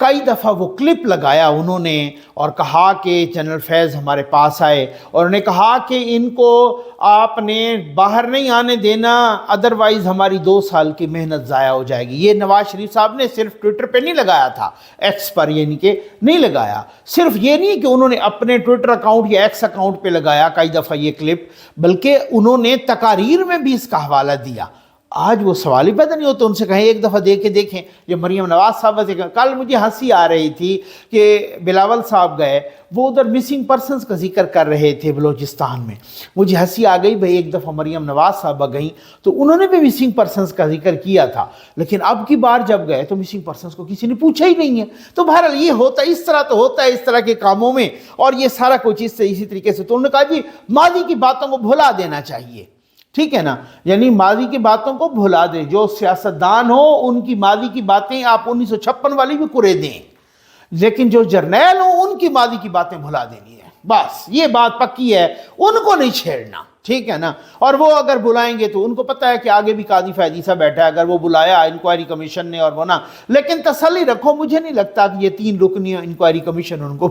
کئی دفعہ وہ کلپ لگایا انہوں نے اور کہا کہ جنرل فیض ہمارے پاس آئے اور انہوں نے کہا کہ ان کو آپ نے باہر نہیں آنے دینا، ادروائز ہماری 2 سال کی محنت ضائع ہو جائے گی۔ یہ نواز شریف صاحب نے صرف ٹویٹر پہ نہیں لگایا تھا، ایکس پر یعنی کہ نہیں لگایا، صرف یہ نہیں کہ انہوں نے اپنے ٹویٹر اکاؤنٹ یا ایکس اکاؤنٹ پہ لگایا کئی دفعہ یہ کلپ، بلکہ انہوں نے تقاریر میں بھی اس کا حوالہ دیا۔ آج وہ سوال ہی پیدا نہیں ہوتا، ان سے کہیں ایک دفعہ دے کے دیکھیں۔ جو مریم نواز صاحبہ سے کل مجھے ہنسی آ رہی تھی کہ بلاول صاحب گئے، وہ ادھر مسنگ پرسنز کا ذکر کر رہے تھے بلوچستان میں، مجھے ہنسی آ گئی بھئی ایک دفعہ مریم نواز صاحبہ گئیں تو انہوں نے بھی مسنگ پرسنز کا ذکر کیا تھا، لیکن اب کی بار جب گئے تو مسنگ پرسنز کو کسی نے پوچھا ہی نہیں ہے۔ تو بہرحال یہ ہوتا ہے، اس طرح تو ہوتا ہے اس طرح کے کاموں میں، اور یہ سارا کچھ اسی طریقے سے۔ تو انہوں نے کہا جی ماضی کی باتوں کو بھلا دینا چاہیے، ٹھیک ہے نا، یعنی ماضی کی باتوں کو بھلا دیں۔ جو سیاستدان ہو ان کی ماضی کی باتیں آپ 1956 والی بھی کرے دیں، لیکن جو جرنیل ہوں ان کی ماضی کی باتیں بھلا دینی ہے، بس یہ بات پکی ہے، ان کو نہیں چھیڑنا، ٹھیک ہے نا۔ اور وہ اگر بلائیں گے تو ان کو پتہ ہے کہ آگے بھی قاضی فیضیسہ بیٹھا ہے، اگر وہ بلایا انکوائری کمیشن نے اور وہ نا، لیکن تسلی رکھو مجھے نہیں لگتا کہ یہ 3 رکنی انکوائری کمیشن ان کو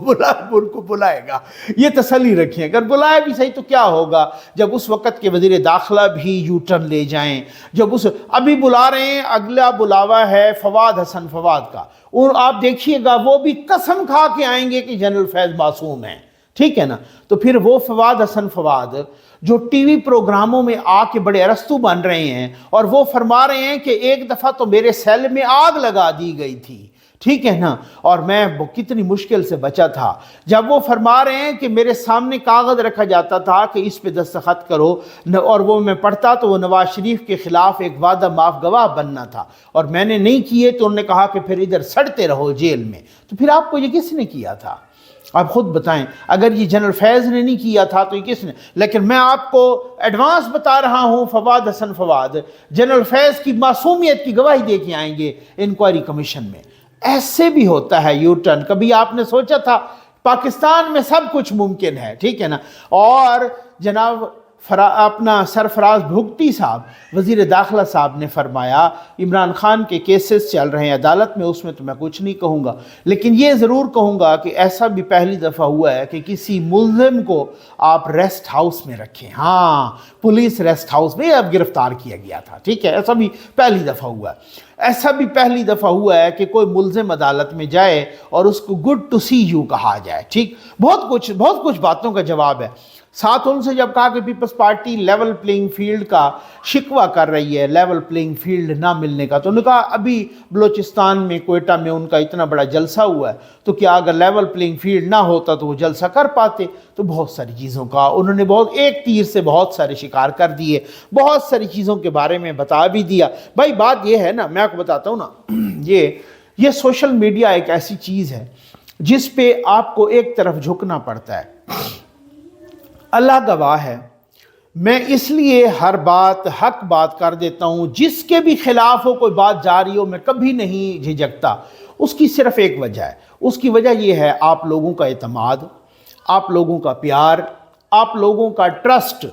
بلائے گا، یہ تسلی رکھیں۔ اگر بلائے بھی صحیح تو کیا ہوگا جب اس وقت کے وزیر داخلہ بھی یو ٹرن لے جائیں، جب ابھی بلا رہے ہیں، اگلا بلاوا ہے فواد حسن فواد کا، اور آپ دیکھیے گا وہ بھی قسم کھا کے آئیں گے کہ جنرل فیض معصوم ہیں، ٹھیک ہے نا۔ تو پھر وہ فواد حسن فواد جو ٹی وی پروگراموں میں آ کے بڑے ارسطو بن رہے ہیں اور وہ فرما رہے ہیں کہ ایک دفعہ تو میرے سیل میں آگ لگا دی گئی تھی، ٹھیک ہے نا، اور میں کتنی مشکل سے بچا تھا، جب وہ فرما رہے ہیں کہ میرے سامنے کاغذ رکھا جاتا تھا کہ اس پہ دستخط کرو اور وہ میں پڑھتا تو وہ نواز شریف کے خلاف ایک وعدہ معاف گواہ بننا تھا اور میں نے نہیں کیے، تو انہوں نے کہا کہ پھر ادھر سڑتے رہو جیل میں۔ تو پھر آپ کو یہ کس نے کیا تھا؟ آپ خود بتائیں، اگر یہ جنرل فیض نے نہیں کیا تھا تو یہ کس نے؟ لیکن میں آپ کو ایڈوانس بتا رہا ہوں، فواد حسن فواد جنرل فیض کی معصومیت کی گواہی دے کے آئیں گے انکوائری کمیشن میں۔ ایسے بھی ہوتا ہے یو ٹرن، کبھی آپ نے سوچا تھا پاکستان میں سب کچھ ممکن ہے، ٹھیک ہے نا۔ اور جناب اپنا سرفراز بھگتی صاحب وزیر داخلہ صاحب نے فرمایا عمران خان کے کیسز چل رہے ہیں عدالت میں، اس میں تو میں کچھ نہیں کہوں گا، لیکن یہ ضرور کہوں گا کہ ایسا بھی پہلی دفعہ ہوا ہے کہ کسی ملزم کو آپ ریسٹ ہاؤس میں رکھیں، ہاں پولیس ریسٹ ہاؤس میں اب گرفتار کیا گیا تھا، ٹھیک ہے، ایسا بھی پہلی دفعہ ہوا ہے۔ ایسا بھی پہلی دفعہ ہوا ہے کہ کوئی ملزم عدالت میں جائے اور اس کو گڈ ٹو سی یو کہا جائے، ٹھیک، بہت کچھ باتوں کا جواب ہے۔ ساتھ ان سے جب کہا کہ Peoples Party level playing field کا شکوہ کر رہی ہے، لیول پلینگ فیلڈ نہ ملنے کا، تو انہوں نے کہا ابھی بلوچستان میں کوئٹہ میں ان کا اتنا بڑا جلسہ ہوا ہے، تو کیا اگر لیول پلینگ فیلڈ نہ ہوتا تو وہ جلسہ کر پاتے؟ تو بہت ساری چیزوں کا انہوں نے ایک تیر سے بہت سارے شکار کر دیے، بہت ساری چیزوں کے بارے میں بتا بھی دیا۔ بھائی بات یہ ہے نا، میں آپ کو بتاتا ہوں نا، یہ سوشل میڈیا ایک ایسی چیز ہے جس پہ آپ کو ایک طرف جھکنا پڑتا ہے۔ اللہ گواہ ہے، میں اس لیے ہر بات حق بات کر دیتا ہوں، جس کے بھی خلاف ہو کوئی بات جاری ہو میں کبھی نہیں جھجکتا۔ اس کی صرف ایک وجہ ہے، اس کی وجہ یہ ہے آپ لوگوں کا اعتماد، آپ لوگوں کا پیار، آپ لوگوں کا ٹرسٹ،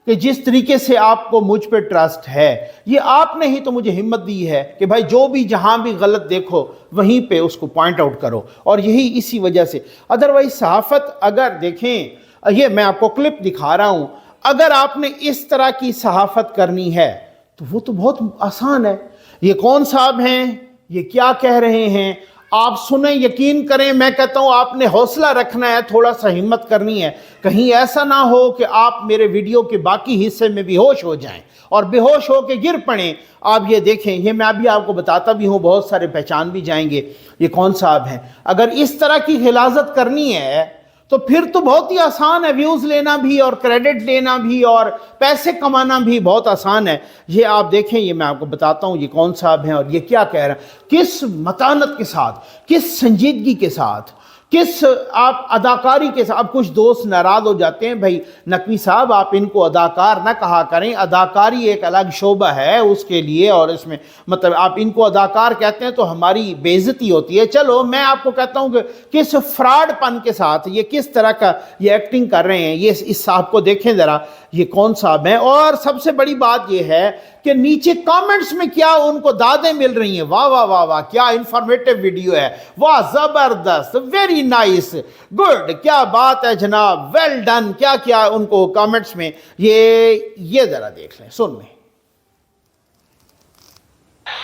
کہ جس طریقے سے آپ کو مجھ پہ ٹرسٹ ہے، یہ آپ نے ہی تو مجھے ہمت دی ہے کہ بھائی جو بھی جہاں بھی غلط دیکھو وہیں پہ اس کو پوائنٹ آؤٹ کرو، اور یہی اسی وجہ سے۔ ادروائز صحافت اگر دیکھیں، یہ میں آپ کو کلپ دکھا رہا ہوں، اگر آپ نے اس طرح کی صحافت کرنی ہے تو وہ تو بہت آسان ہے۔ یہ کون صاحب ہیں، یہ کیا کہہ رہے ہیں، آپ سنیں، یقین کریں، میں کہتا ہوں آپ نے حوصلہ رکھنا ہے، تھوڑا سا ہمت کرنی ہے، کہیں ایسا نہ ہو کہ آپ میرے ویڈیو کے باقی حصے میں بے ہوش ہو جائیں اور بے ہوش ہو کے گر پڑیں۔ آپ یہ دیکھیں، یہ میں ابھی آپ کو بتاتا بھی ہوں، بہت سارے پہچان بھی جائیں گے یہ کون صاحب ہیں۔ اگر اس طرح کی غلاظت کرنی ہے تو پھر تو بہت ہی آسان ہے، ویوز لینا بھی اور کریڈٹ لینا بھی اور پیسے کمانا بھی بہت آسان ہے۔ یہ آپ دیکھیں، یہ میں آپ کو بتاتا ہوں یہ کون صاحب ہیں اور یہ کیا کہہ رہے ہیں، کس متانت کے ساتھ، کس سنجیدگی کے ساتھ، کس آپ اداکاری کے ساتھ۔ اب کچھ دوست ناراض ہو جاتے ہیں، بھائی نقوی صاحب آپ ان کو اداکار نہ کہا کریں، اداکاری ایک الگ شعبہ ہے اس کے لیے، اور اس میں مطلب آپ ان کو اداکار کہتے ہیں تو ہماری بے عزتی ہوتی ہے۔ چلو میں آپ کو کہتا ہوں کہ کس فراڈ پن کے ساتھ یہ کس طرح کا یہ ایکٹنگ کر رہے ہیں، یہ اس صاحب کو دیکھیں ذرا، یہ کون صاحب ہیں۔ اور سب سے بڑی بات یہ ہے کہ کہ نیچے کامنٹس میں کیا ان کو دادیں مل رہی ہیں، واہ واہ واہ واہ کیا انفارمیٹو ویڈیو ہے، واہ زبردست، ویری نائس، گڈ، کیا بات ہے جناب، ویل ڈن، کیا کیا ان کو کامنٹس میں، یہ ذرا دیکھ لیں، سن لیں۔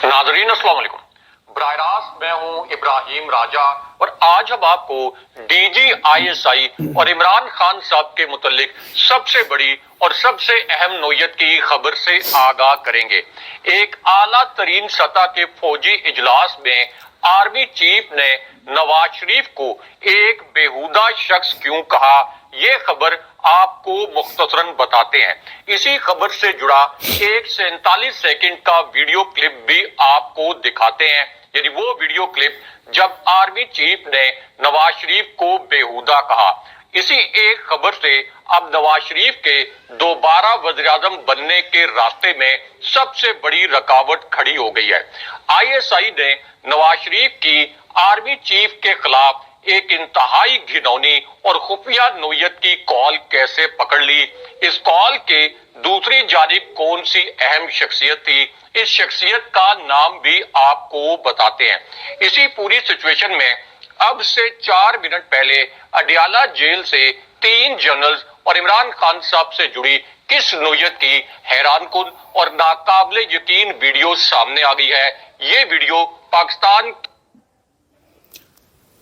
ناظرین السلام علیکم، براہ راست میں ہوں ابراہیم راجہ، اور آج ہم آپ کو D G I S I اور عمران خان صاحب کے متعلق سب سے بڑی اور سب سے اہم نوعیت کی خبر سے آگاہ کریں گے۔ ایک اعلیٰ ترین سطح کے فوجی اجلاس میں آرمی چیف نے نواز شریف کو ایک بیہودہ شخص کیوں کہا، یہ خبر آپ کو مختصراً بتاتے ہیں۔ اسی خبر سے جڑا ایک 47 سیکنڈ کا ویڈیو کلپ بھی آپ کو دکھاتے ہیں، یعنی وہ ویڈیو کلپ جب آرمی چیف نے نواز شریف کو بیہودہ کہا۔ اسی ایک خبر سے اب نواز شریف کے دوبارہ وزیر اعظم بننے کے راستے میں سب سے بڑی رکاوٹ کھڑی ہو گئی ہے۔ آئی ایس آئی نے نواز شریف کی آرمی چیف کے خلاف ایک انتہائی گھناؤنی اور خفیہ نوعیت کی کال کیسے پکڑ لی، اس کال کے دوسری جانب کون سی اہم شخصیت تھی، اس شخصیت کا نام بھی آپ کو بتاتے ہیں۔ اسی پوری سچویشن میں اب سے 4 منٹ پہلے اڈیالہ جیل سے 3 جنرلز اور عمران خان صاحب سے جڑی کس نوعیت کی حیران کن اور ناقابل یقین ویڈیو سامنے آ گئی ہے۔ یہ ویڈیو پاکستان،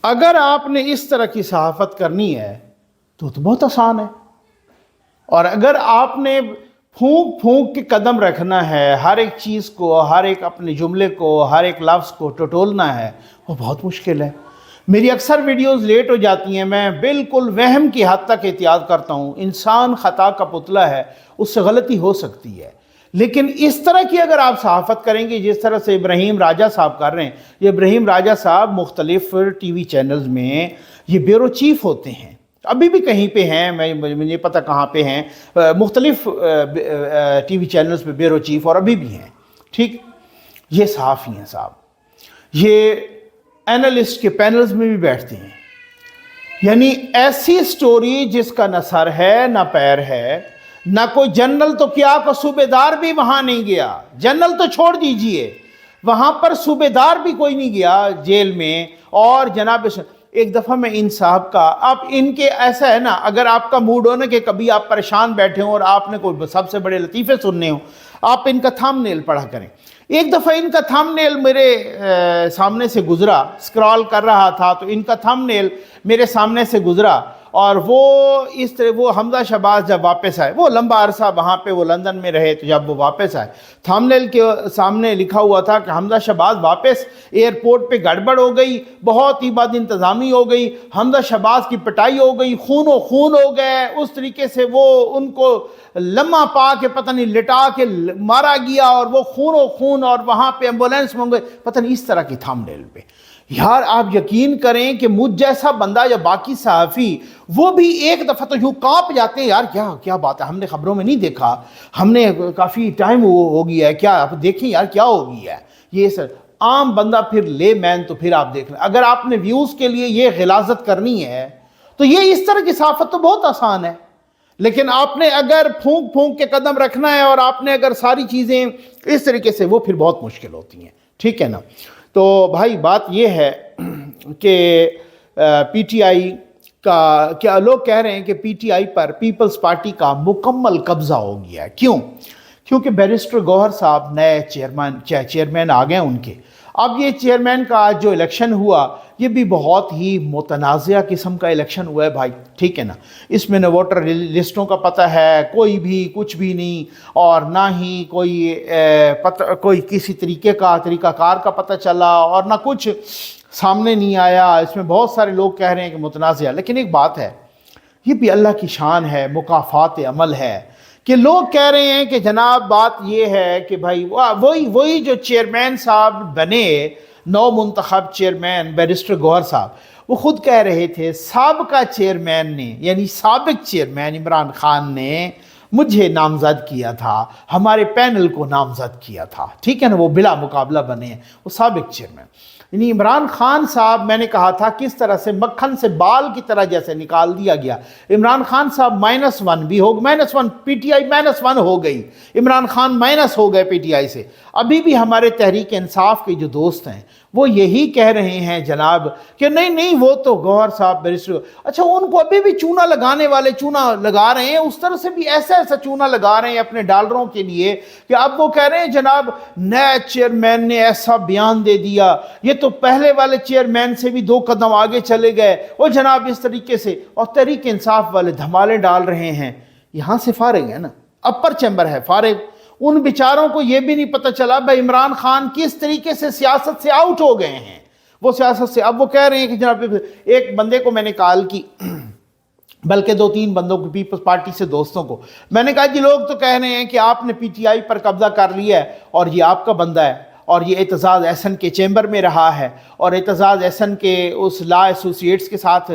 اگر آپ نے اس طرح کی صحافت کرنی ہے تو بہت آسان ہے، اور اگر آپ نے پھونک پھونک کے قدم رکھنا ہے، ہر ایک چیز کو، ہر ایک اپنے جملے کو، ہر ایک لفظ کو ٹٹولنا ہے، وہ بہت مشکل ہے۔ میری اکثر ویڈیوز لیٹ ہو جاتی ہیں، میں بالکل وہم کی حد تک احتیاط کرتا ہوں، انسان خطا کا پتلا ہے، اس سے غلطی ہو سکتی ہے، لیکن اس طرح کی اگر آپ صحافت کریں گے جس طرح سے ابراہیم راجہ صاحب کر رہے ہیں، یہ ابراہیم راجہ صاحب مختلف ٹی وی چینلز میں یہ بیورو چیف ہوتے ہیں، ابھی بھی کہیں پہ ہیں، مجھے پتہ کہاں پہ ہیں، مختلف ٹی وی چینلز پہ بیورو چیف اور ابھی بھی ہیں، ٹھیک، یہ صحافی ہیں صاحب، یہ اینالسٹ کے پینلز میں بھی بیٹھتے ہیں، یعنی ایسی سٹوری جس کا نہ سر ہے نہ پیر ہے، نہ کوئی جنرل تو کیا کو صوبیدار بھی وہاں نہیں گیا، جنرل تو چھوڑ دیجئے، وہاں پر صوبیدار بھی کوئی نہیں گیا جیل میں، اور جناب ایک دفعہ میں ان صاحب کا، اب ان کے ایسا ہے نا، اگر آپ کا موڈ ہو نا کہ کبھی آپ پریشان بیٹھے ہوں اور آپ نے کوئی سب سے بڑے لطیفے سننے ہوں، آپ ان کا تھم نیل پڑھا کریں۔ ایک دفعہ ان کا تھم نیل میرے سامنے سے گزرا، سکرال کر رہا تھا تو ان کا تھم نیل میرے سامنے سے گزرا، اور وہ اس طرح، وہ حمزہ شہباز جب واپس آئے، وہ لمبا عرصہ وہاں پہ وہ لندن میں رہے، تو جب وہ واپس آئے تھم نیل کے سامنے لکھا ہوا تھا کہ حمزہ شہباز واپس، ایئرپورٹ پہ گڑبڑ ہو گئی، بہت ہی بد انتظامی ہو گئی، حمزہ شہباز کی پٹائی ہو گئی، خون و خون ہو گئے، اس طریقے سے وہ ان کو لمحہ پا کے پتہ نہیں لٹا کے مارا گیا، اور وہ خون و خون، اور وہاں پہ ایمبولینس میں گئے، پتہ نہیں اس طرح کی تھم نیل پہ۔ یار آپ یقین کریں کہ مجھ جیسا بندہ یا باقی صحافی وہ بھی ایک دفعہ تو یوں کانپ جاتے ہیں، یار کیا بات ہے، ہم نے خبروں میں نہیں دیکھا، ہم نے کافی ٹائم ہو گیا ہے، کیا آپ دیکھیں یار کیا ہو گیا ہے یہ سر۔ عام بندہ پھر لے مین تو پھر آپ دیکھ لیں، اگر آپ نے ویوز کے لیے یہ غلاظت کرنی ہے تو یہ اس طرح کی صحافت تو بہت آسان ہے، لیکن آپ نے اگر پھونک پھونک کے قدم رکھنا ہے اور آپ نے اگر ساری چیزیں اس طریقے سے، وہ پھر بہت مشکل ہوتی ہیں، ٹھیک ہے نا۔ تو بھائی بات یہ ہے کہ پی ٹی آئی کا، کیا لوگ کہہ رہے ہیں کہ پی ٹی آئی پر پیپلز پارٹی کا مکمل قبضہ ہو گیا ہے، کیونکہ بیرسٹر گوہر صاحب نئے چیئرمین آ گئے ان کے۔ اب یہ چیئرمین کا آج جو الیکشن ہوا، یہ بھی بہت ہی متنازعہ قسم کا الیکشن ہوا ہے بھائی، ٹھیک ہے نا۔ اس میں نہ ووٹر لسٹوں کا پتہ ہے کوئی بھی کچھ بھی نہیں، اور نہ ہی کوئی کسی طریقہ کار کا پتہ چلا، اور نہ کچھ سامنے نہیں آیا۔ اس میں بہت سارے لوگ کہہ رہے ہیں کہ متنازعہ، لیکن ایک بات ہے، یہ بھی اللہ کی شان ہے، مکافات عمل ہے، کہ لوگ کہہ رہے ہیں کہ جناب بات یہ ہے کہ بھائی وہی جو چیئرمین صاحب بنے، نو منتخب چیئرمین بیرسٹر گوہر صاحب، وہ خود کہہ رہے تھے سابقہ چیئرمین نے، یعنی سابق چیئرمین عمران خان نے مجھے نامزد کیا تھا، ہمارے پینل کو نامزد کیا تھا، ٹھیک ہے نا، وہ بلا مقابلہ بنے ہیں، وہ سابق چیئرمین۔ یعنی عمران خان صاحب میں نے کہا تھا کس طرح سے مکھن سے بال کی طرح جیسے نکال دیا گیا. عمران خان صاحب -1 بھی ہو گئے، -1 پی ٹی آئی -1 ہو گئی، عمران خان مائنس ہو گئے پی ٹی آئی سے. ابھی بھی ہمارے تحریک انصاف کے جو دوست ہیں وہ یہی کہہ رہے ہیں جناب کہ نہیں وہ تو گوہر صاحب بیرسٹر، اچھا ان کو ابھی بھی چونا لگانے والے چونا لگا رہے ہیں، اس طرح سے بھی ایسا چونا لگا رہے ہیں اپنے ڈالروں کے لیے کہ اب وہ کہہ رہے ہیں جناب نئے چیئرمین نے ایسا بیان دے دیا، یہ تو پہلے والے چیئرمین سے بھی 2 قدم آگے چلے گئے، وہ جناب اس طریقے سے. اور تحریک انصاف والے دھمالے ڈال رہے ہیں. یہاں سے فارغ ہے نا، اپر چیمبر ہے فارغ. ان بیچاروں کو یہ بھی نہیں پتہ چلا بھائی عمران خان کس طریقے سے سیاست سے آؤٹ ہو گئے ہیں. وہ سیاست سے اب وہ کہہ رہے ہیں کہ جناب ایک بندے کو میں نے کال کی، بلکہ 2-3 بندوں کو پیپلز پارٹی سے دوستوں کو میں نے کہا جی لوگ تو کہہ رہے ہیں کہ آپ نے پی ٹی آئی پر قبضہ کر لیا ہے اور یہ آپ کا بندہ ہے اور یہ اعتزاز احسن کے چیمبر میں رہا ہے اور اعتزاز احسن کے اس لا ایسوسیٹس کے ساتھ،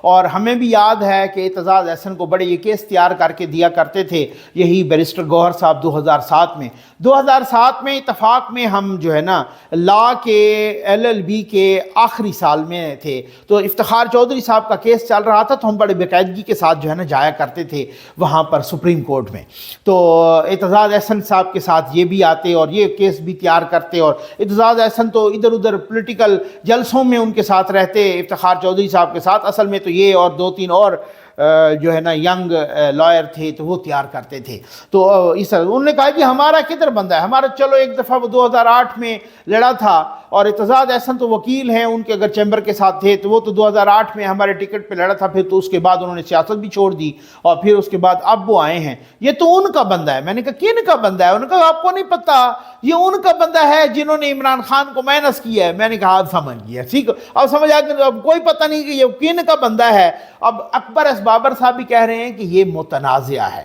اور ہمیں بھی یاد ہے کہ اعتزاز احسن کو بڑے یہ کیس تیار کر کے دیا کرتے تھے یہی بیرسٹر گوہر صاحب 2007 میں اتفاق میں ہم جو ہے نا لا کے LLB کے آخری سال میں تھے تو افتخار چودھری صاحب کا کیس چل رہا تھا تو ہم بڑے باقاعدگی کے ساتھ جو ہے نا جایا کرتے تھے وہاں پر سپریم کورٹ میں. تو اعتزاز احسن صاحب کے ساتھ یہ بھی آتے اور یہ کیس بھی تیار کرتے اور اعتزاز احسن تو ادھر ادھر پولیٹیکل جلسوں میں ان کے ساتھ رہتے افتخار چودھری صاحب کے ساتھ. اصل میں تو یہ اور 2-3 اور جو ہے نا ینگ لائر تھے تو وہ تیار کرتے تھے. تو اس طرح انہوں نے کہا کہ ہمارا کدھر بندہ ہے ہمارا، چلو ایک دفعہ وہ 2008 میں لڑا تھا اور اعتزاز احسن تو وکیل ہیں ان کے، اگر چیمبر کے ساتھ تھے تو وہ تو 2008 میں ہمارے ٹکٹ پہ لڑا تھا، پھر تو اس کے بعد انہوں نے سیاست بھی چھوڑ دی اور پھر اس کے بعد اب وہ آئے ہیں. یہ تو ان کا بندہ ہے. میں نے کہا کن کا بندہ ہے؟ انہوں نے کہا آپ کو نہیں پتہ، یہ ان کا بندہ ہے جنہوں نے عمران خان کو مائنس کیا ہے. میں نے کہا اب سمجھ گیا، ٹھیک، اب سمجھ آ گیا، اب کوئی پتہ نہیں کہ یہ کن کا بندہ ہے. اب اکبر ایس بابر صاحب بھی کہہ رہے ہیں کہ یہ متنازعہ ہے،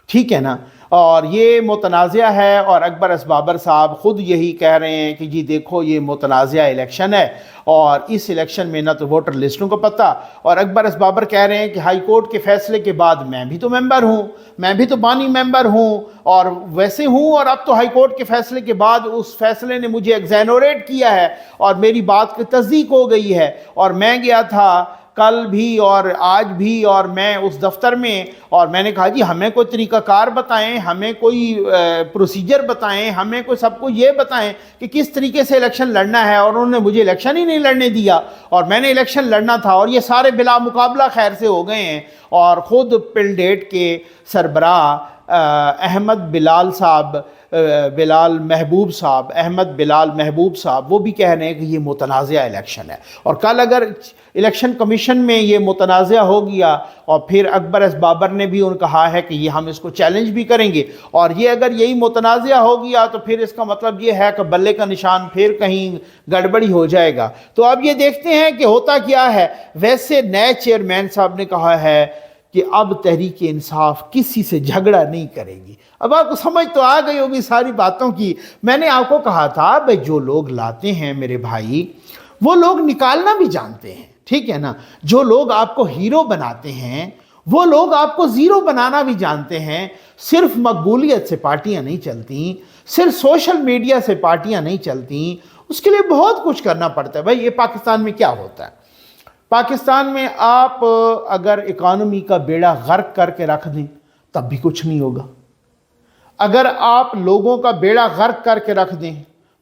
ٹھیک ہے نا، اور یہ متنازعہ ہے اور اکبر ایس بابر صاحب خود یہی کہہ رہے ہیں کہ جی دیکھو یہ متنازعہ الیکشن ہے اور اس الیکشن میں نہ تو ووٹر لسٹوں کو پتہ. اور اکبر ایس بابر کہہ رہے ہیں کہ ہائی کورٹ کے فیصلے کے بعد میں بھی تو ممبر ہوں، میں بھی تو بانی ممبر ہوں اور ویسے ہوں، اور اب تو ہائی کورٹ کے فیصلے کے بعد اس فیصلے نے مجھے ایگزینوریٹ کیا ہے اور میری بات کی تصدیق ہو گئی ہے. اور میں گیا تھا کل بھی اور آج بھی اور میں اس دفتر میں، اور میں نے کہا جی ہمیں کوئی طریقہ کار بتائیں، ہمیں کوئی پروسیجر بتائیں، ہمیں کوئی سب کو یہ بتائیں کہ کس طریقے سے الیکشن لڑنا ہے. اور انہوں نے مجھے الیکشن ہی نہیں لڑنے دیا اور میں نے الیکشن لڑنا تھا اور یہ سارے بلا مقابلہ خیر سے ہو گئے ہیں. اور خود پلڈیٹ کے سربراہ احمد بلال محبوب صاحب وہ بھی کہہ رہے ہیں کہ یہ متنازعہ الیکشن ہے. اور کل اگر الیکشن کمیشن میں یہ متنازعہ ہو گیا اور پھر اکبر ایس بابر نے بھی کہا ہے کہ یہ ہم اس کو چیلنج بھی کریں گے، اور یہ اگر یہی متنازعہ ہو گیا تو پھر اس کا مطلب یہ ہے کہ بلے کا نشان پھر کہیں گڑبڑی ہو جائے گا. تو اب یہ دیکھتے ہیں کہ ہوتا کیا ہے. ویسے نئے چیئرمین صاحب نے کہا ہے کہ اب تحریک انصاف کسی سے جھگڑا نہیں کرے گی. اب آپ کو سمجھ تو آ گئی ہوگی ساری باتوں کی. میں نے آپ کو کہا تھا بھائی جو لوگ لاتے ہیں میرے بھائی وہ لوگ نکالنا بھی جانتے ہیں، ٹھیک ہے نا. جو لوگ آپ کو ہیرو بناتے ہیں وہ لوگ آپ کو زیرو بنانا بھی جانتے ہیں. صرف مقبولیت سے پارٹیاں نہیں چلتی، صرف سوشل میڈیا سے پارٹیاں نہیں چلتی، اس کے لیے بہت کچھ کرنا پڑتا ہے. بھائی یہ پاکستان میں کیا ہوتا ہے، پاکستان میں آپ اگر اکانومی کا بیڑا غرق کر کے رکھ دیں تب بھی کچھ نہیں ہوگا. اگر آپ لوگوں کا بیڑا غرق کر کے رکھ دیں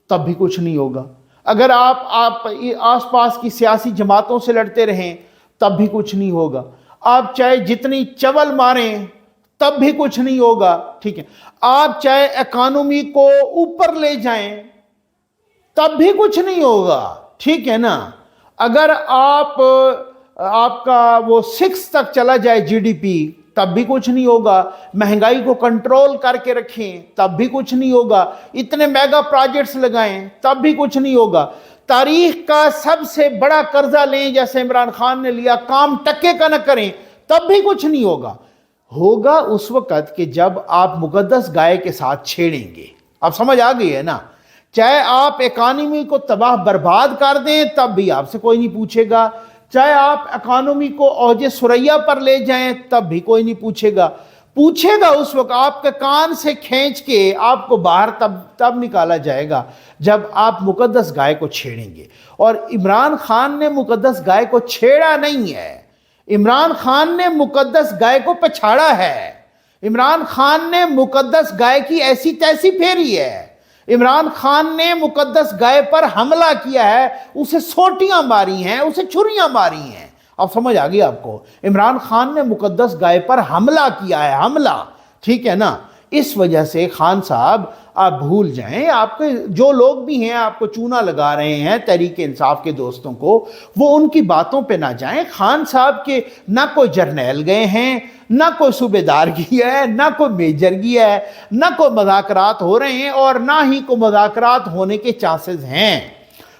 تب بھی کچھ نہیں ہوگا. اگر آپ آس پاس کی سیاسی جماعتوں سے لڑتے رہیں تب بھی کچھ نہیں ہوگا. آپ چاہے جتنی چول ماریں تب بھی کچھ نہیں ہوگا، ٹھیک ہے. آپ چاہے اکانومی کو اوپر لے جائیں تب بھی کچھ نہیں ہوگا، ٹھیک ہے نا. اگر آپ کا وہ 6 تک چلا جائے GDP تب بھی کچھ نہیں ہوگا. مہنگائی کو کنٹرول کر کے رکھیں تب بھی کچھ نہیں ہوگا. اتنے میگا پروجیکٹس لگائیں تب بھی کچھ نہیں ہوگا. تاریخ کا سب سے بڑا قرضہ لیں جیسے عمران خان نے لیا، کام ٹکے کا نہ کریں تب بھی کچھ نہیں ہوگا. ہوگا اس وقت کہ جب آپ مقدس گائے کے ساتھ چھیڑیں گے. اب سمجھ آ گئی ہے نا. چاہے آپ اکانومی کو تباہ برباد کر دیں تب بھی آپ سے کوئی نہیں پوچھے گا. چاہے آپ اکانومی کو اوج ثریا پر لے جائیں تب بھی کوئی نہیں پوچھے گا. پوچھے گا اس وقت آپ کے کان سے کھینچ کے آپ کو باہر تب نکالا جائے گا جب آپ مقدس گائے کو چھیڑیں گے. اور عمران خان نے مقدس گائے کو چھیڑا نہیں ہے، عمران خان نے مقدس گائے کو پچھاڑا ہے، عمران خان نے مقدس گائے کی ایسی تیسی پھیری ہے، عمران خان نے مقدس گائے پر حملہ کیا ہے، اسے سوٹیاں ماری ہیں، اسے چھریاں ماری ہیں. اب سمجھ آ گئی آپ کو، عمران خان نے مقدس گائے پر حملہ کیا ہے، حملہ، ٹھیک ہے نا. اس وجہ سے خان صاحب آپ بھول جائیں، آپ کے جو لوگ بھی ہیں آپ کو چونا لگا رہے ہیں تحریک انصاف کے دوستوں کو، وہ ان کی باتوں پہ نہ جائیں. خان صاحب کے نہ کوئی جرنیل گئے ہیں، نہ کوئی صوبیدار گیا ہے، نہ کوئی میجر گیا ہے، نہ کوئی مذاکرات ہو رہے ہیں اور نہ ہی کوئی مذاکرات ہونے کے چانسز ہیں.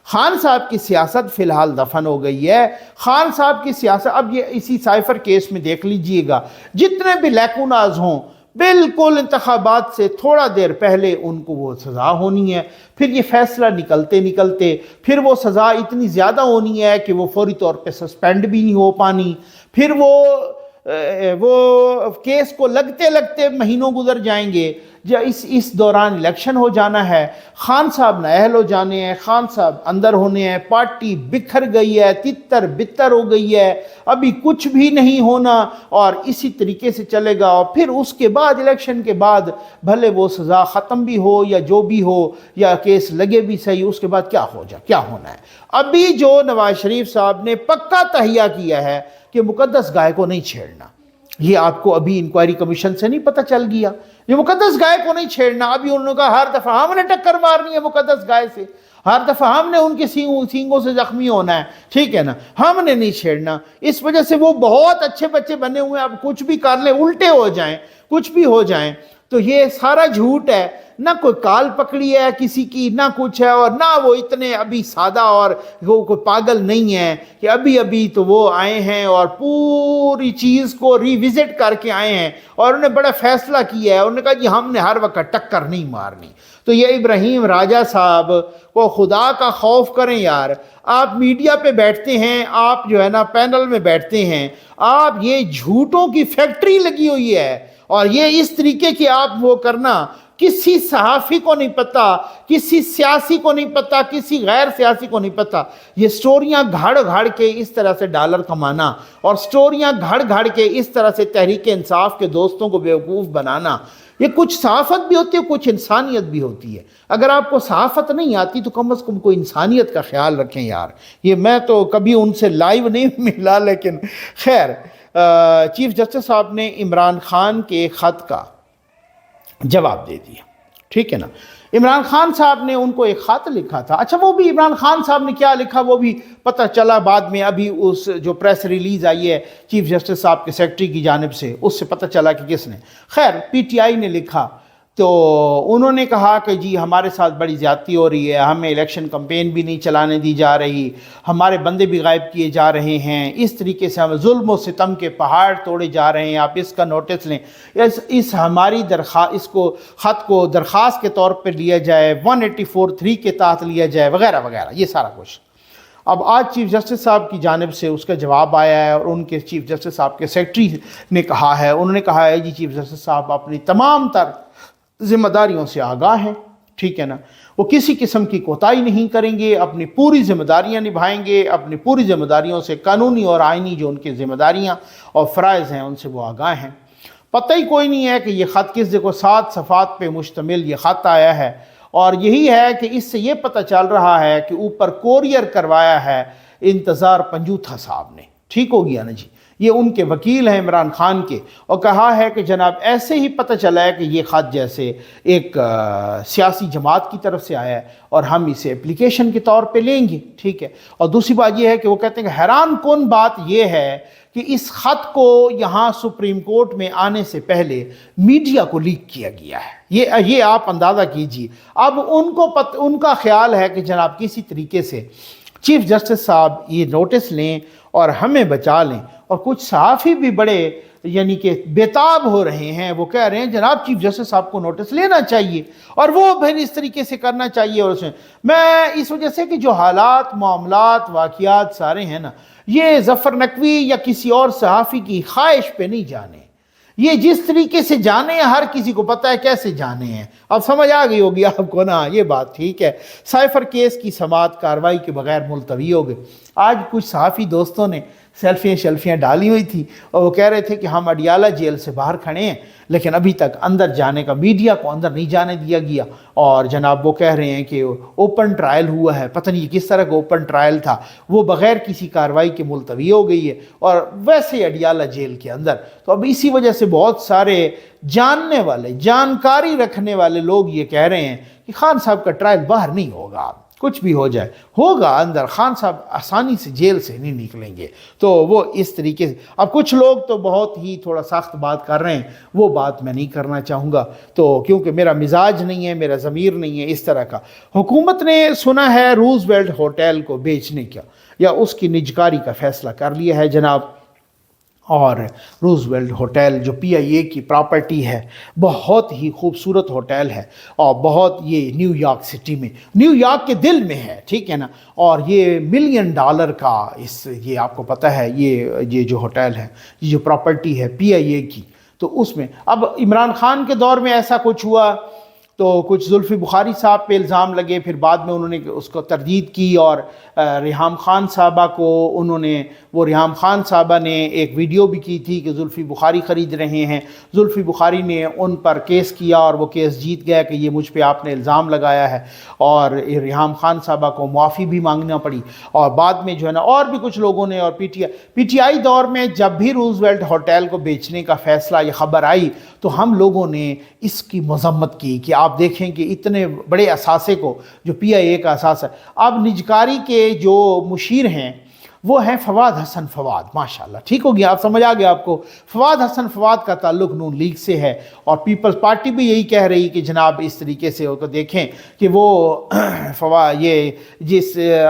خان صاحب کی سیاست فی الحال دفن ہو گئی ہے. خان صاحب کی سیاست اب یہ اسی سائفر کیس میں دیکھ لیجئے گا، جتنے بھی لیکوناز ہوں بالکل انتخابات سے تھوڑا دیر پہلے ان کو وہ سزا ہونی ہے. پھر یہ فیصلہ نکلتے پھر وہ سزا اتنی زیادہ ہونی ہے کہ وہ فوری طور پہ سسپینڈ بھی نہیں ہو پانی. پھر وہ کیس کو لگتے مہینوں گزر جائیں گے. اس دوران الیکشن ہو جانا ہے، خان صاحب نااہل ہو جانے ہیں، خان صاحب اندر ہونے ہیں، پارٹی بکھر گئی ہے، تتر بتر ہو گئی ہے، ابھی کچھ بھی نہیں ہونا اور اسی طریقے سے چلے گا. اور پھر اس کے بعد الیکشن کے بعد بھلے وہ سزا ختم بھی ہو یا جو بھی ہو یا کیس لگے بھی صحیح، اس کے بعد کیا ہونا ہے. ابھی جو نواز شریف صاحب نے پکا تہیہ کیا ہے کہ مقدس گائے کو نہیں چھیڑنا، یہ آپ کو ابھی انکوائری کمیشن سے نہیں پتہ چل گیا؟ یہ مقدس گائے کو نہیں چھیڑنا. ابھی انہوں نے کہا ہر دفعہ ہم نے ٹکر مارنی ہے مقدس گائے سے، ہر دفعہ ہم نے ان کے سینگوں سے زخمی ہونا ہے، ٹھیک ہے نا، ہم نے نہیں چھیڑنا. اس وجہ سے وہ بہت اچھے بچے بنے ہوئے ہیں، اب کچھ بھی کر لیں، الٹے ہو جائیں، کچھ بھی ہو جائیں. تو یہ سارا جھوٹ ہے، نہ کوئی کال پکڑی ہے کسی کی، نہ کچھ ہے، اور نہ وہ اتنے ابھی سادہ اور وہ کوئی پاگل نہیں ہے کہ ابھی تو وہ آئے ہیں اور پوری چیز کو ریوزٹ کر کے آئے ہیں اور انہوں نے بڑا فیصلہ کیا ہے. انہوں نے کہا جی ہم نے ہر وقت ٹکر نہیں مارنی. تو یہ ابراہیم راجہ صاحب کو خدا کا خوف کریں یار. آپ میڈیا پہ بیٹھتے ہیں، آپ جو ہے نا پینل میں بیٹھتے ہیں، آپ یہ جھوٹوں کی فیکٹری لگی ہوئی ہے اور یہ اس طریقے کی آپ وہ کرنا، کسی صحافی کو نہیں پتا، کسی سیاسی کو نہیں پتا، کسی غیر سیاسی کو نہیں پتا. یہ سٹوریاں گھڑ کے اس طرح سے ڈالر کمانا اور سٹوریاں گھڑ کے اس طرح سے تحریک انصاف کے دوستوں کو بیوقوف بنانا، یہ کچھ صحافت بھی ہوتی ہے، کچھ انسانیت بھی ہوتی ہے. اگر آپ کو صحافت نہیں آتی تو کم از کم کوئی انسانیت کا خیال رکھیں یار. یہ میں تو کبھی ان سے لائیو نہیں ملا، لیکن خیر چیف جسٹس صاحب نے عمران خان کے خط کا جواب دے دیا، ٹھیک ہے نا. عمران خان صاحب نے ان کو ایک خط لکھا تھا. اچھا وہ بھی عمران خان صاحب نے کیا لکھا وہ بھی پتہ چلا بعد میں، ابھی اس جو پریس ریلیز آئی ہے چیف جسٹس صاحب کے سیکرٹری کی جانب سے، اس سے پتہ چلا کہ کس نے. خیر پی ٹی آئی نے لکھا تو انہوں نے کہا کہ جی ہمارے ساتھ بڑی زیادتی ہو رہی ہے، ہمیں الیکشن کمپین بھی نہیں چلانے دی جا رہی، ہمارے بندے بھی غائب کیے جا رہے ہیں، اس طریقے سے ہم ظلم و ستم کے پہاڑ توڑے جا رہے ہیں، آپ اس کا نوٹس لیں، اس ہماری اس کو خط کو درخواست کے طور پر لیا جائے، 184(3) کے تحت لیا جائے، وغیرہ وغیرہ، یہ سارا کچھ. اب آج چیف جسٹس صاحب کی جانب سے اس کا جواب آیا ہے اور ان کے چیف جسٹس صاحب کے سیکرٹری نے کہا ہے، انہوں نے کہا ہے جی چیف جسٹس صاحب اپنی تمام تر ذمہ داریوں سے آگاہ ہیں، ٹھیک ہے نا، وہ کسی قسم کی کوتاہی نہیں کریں گے، اپنی پوری ذمہ داریاں نبھائیں گے، اپنی پوری ذمہ داریوں سے قانونی اور آئینی جو ان کی ذمہ داریاں اور فرائض ہیں ان سے وہ آگاہ ہیں. پتہ ہی کوئی نہیں ہے کہ یہ خط کس دیکھو 7 صفحات پہ مشتمل یہ خط آیا ہے اور یہی ہے کہ اس سے یہ پتہ چل رہا ہے کہ اوپر کوریئر کروایا ہے انتظار پنجوتھا صاحب نے. ٹھیک ہو گیا نا جی، یہ ان کے وکیل ہیں عمران خان کے، اور کہا ہے کہ جناب ایسے ہی پتہ چلا ہے کہ یہ خط جیسے ایک سیاسی جماعت کی طرف سے آیا ہے اور ہم اسے اپلیکیشن کے طور پہ لیں گے، ٹھیک ہے. اور دوسری بات یہ ہے کہ وہ کہتے ہیں کہ حیران کن بات یہ ہے کہ اس خط کو یہاں سپریم کورٹ میں آنے سے پہلے میڈیا کو لیک کیا گیا ہے. یہ آپ اندازہ کیجئے. اب ان کا خیال ہے کہ جناب کسی طریقے سے چیف جسٹس صاحب یہ نوٹس لیں اور ہمیں بچا لیں. اور کچھ صحافی بھی بڑے یعنی کہ بےتاب ہو رہے ہیں، وہ کہہ رہے ہیں جناب چیف جسٹس صاحب کو نوٹس لینا چاہیے اور وہ پھر اس طریقے سے کرنا چاہیے. اور میں اس وجہ سے کہ جو حالات، معاملات، واقعات سارے ہیں نا، یہ ظفر نقوی یا کسی اور صحافی کی خواہش پہ نہیں جانے. یہ جس طریقے سے جانے ہیں ہر کسی کو پتہ ہے کیسے جانے ہیں. اب سمجھ آ گئی ہوگی آپ کو نا یہ بات, ٹھیک ہے. سائفر کیس کی سماعت کارروائی کے بغیر ملتوی ہو گئی. آج کچھ صحافی دوستوں نے سیلفیاں ڈالی ہوئی تھی اور وہ کہہ رہے تھے کہ ہم اڈیالہ جیل سے باہر کھڑے ہیں لیکن ابھی تک اندر جانے کا, میڈیا کو اندر نہیں جانے دیا گیا. اور جناب وہ کہہ رہے ہیں کہ اوپن ٹرائل ہوا ہے, پتہ نہیں کس طرح کا اوپن ٹرائل تھا, وہ بغیر کسی کارروائی کے ملتوی ہو گئی ہے اور ویسے اڈیالہ جیل کے اندر. تو اب اسی وجہ سے بہت سارے جاننے والے, جانکاری رکھنے والے لوگ یہ کہہ رہے ہیں کہ خان صاحب کا ٹرائل باہر نہیں ہوگا, کچھ بھی ہو جائے ہوگا اندر, خان صاحب آسانی سے جیل سے نہیں نکلیں گے. تو وہ اس طریقے سے, اب کچھ لوگ تو بہت ہی تھوڑا سخت بات کر رہے ہیں, وہ بات میں نہیں کرنا چاہوں گا تو کیونکہ میرا مزاج نہیں ہے, میرا ضمیر نہیں ہے اس طرح کا. حکومت نے سنا ہے روزویلٹ ہوٹل کو بیچنے کا یا اس کی نجکاری کا فیصلہ کر لیا ہے جناب. اور روزویلٹ ہوٹل جو پی آئی اے کی پراپرٹی ہے, بہت ہی خوبصورت ہوٹل ہے اور بہت, یہ نیو یارک سٹی میں, نیو یارک کے دل میں ہے, ٹھیک ہے نا. اور یہ $1 ملین کا یہ آپ کو پتہ ہے یہ جو ہوٹل ہے, یہ جو پراپرٹی ہے پی آئی اے کی, تو اس میں اب عمران خان کے دور میں ایسا کچھ ہوا تو کچھ زلفی بخاری صاحب پہ الزام لگے, پھر بعد میں انہوں نے اس کو تردید کی اور ریحام خان صاحبہ کو ریحام خان صاحبہ نے ایک ویڈیو بھی کی تھی کہ زلفی بخاری خرید رہے ہیں. زلفی بخاری نے ان پر کیس کیا اور وہ کیس جیت گیا کہ یہ مجھ پہ آپ نے الزام لگایا ہے, اور ریحام خان صاحبہ کو معافی بھی مانگنا پڑی. اور بعد میں جو ہے نا اور بھی کچھ لوگوں نے, اور پی ٹی آئی دور میں جب بھی روزویلٹ ہوٹل کو بیچنے کا فیصلہ یہ خبر آئی تو ہم لوگوں نے اس کی مذمت کی کہ آپ دیکھیں کہ اتنے بڑے اثاثے کو, جو پی آئی اے کا اثاثہ, اب نجکاری کے جو مشیر ہیں وہ ہیں فواد حسن فواد, ماشاءاللہ, ٹھیک ہو گیا, آپ سمجھ آ گیا آپ کو. فواد حسن فواد کا تعلق نون لیگ سے ہے اور پیپلز پارٹی بھی یہی کہہ رہی کہ جناب اس طریقے سے کو دیکھیں کہ وہ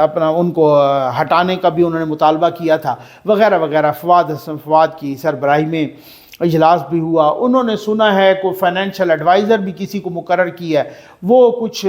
اپنا ان کو ہٹانے کا بھی انہوں نے مطالبہ کیا تھا وغیرہ وغیرہ. فواد حسن فواد کی سربراہی میں اجلاس بھی ہوا, انہوں نے سنا ہے کوئی فائنینشیل ایڈوائزر بھی کسی کو مقرر کیا ہے, وہ کچھ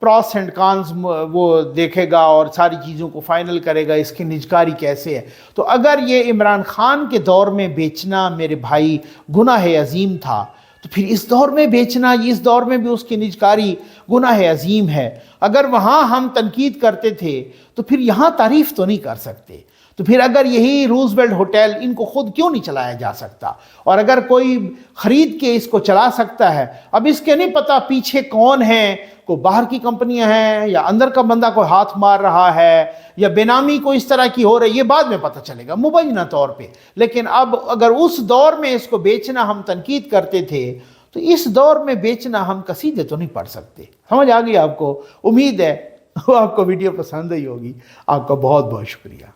پروس اینڈ کانز وہ دیکھے گا اور ساری چیزوں کو فائنل کرے گا اس کی نجکاری کیسے ہے. تو اگر یہ عمران خان کے دور میں بیچنا میرے بھائی گناہ عظیم تھا تو پھر اس دور میں بیچنا, اس دور میں بھی اس کی نجکاری گناہ عظیم ہے. اگر وہاں ہم تنقید کرتے تھے تو پھر یہاں تعریف تو نہیں کر سکتے. تو پھر اگر یہی روزویلٹ ہوٹل ان کو خود کیوں نہیں چلایا جا سکتا, اور اگر کوئی خرید کے اس کو چلا سکتا ہے, اب اس کے نہیں پتہ پیچھے کون ہیں, کوئی باہر کی کمپنیاں ہیں یا اندر کا بندہ کوئی ہاتھ مار رہا ہے یا بے نامی کو اس طرح کی ہو رہی ہے, یہ بعد میں پتہ چلے گا مبینہ طور پہ. لیکن اب اگر اس دور میں اس کو بیچنا ہم تنقید کرتے تھے تو اس دور میں بیچنا ہم قصیدے تو نہیں پڑھ سکتے. سمجھ آ گئی آپ کو؟ امید ہے آپ کو ویڈیو پسند آئی ہوگی. آپ کا بہت بہت شکریہ.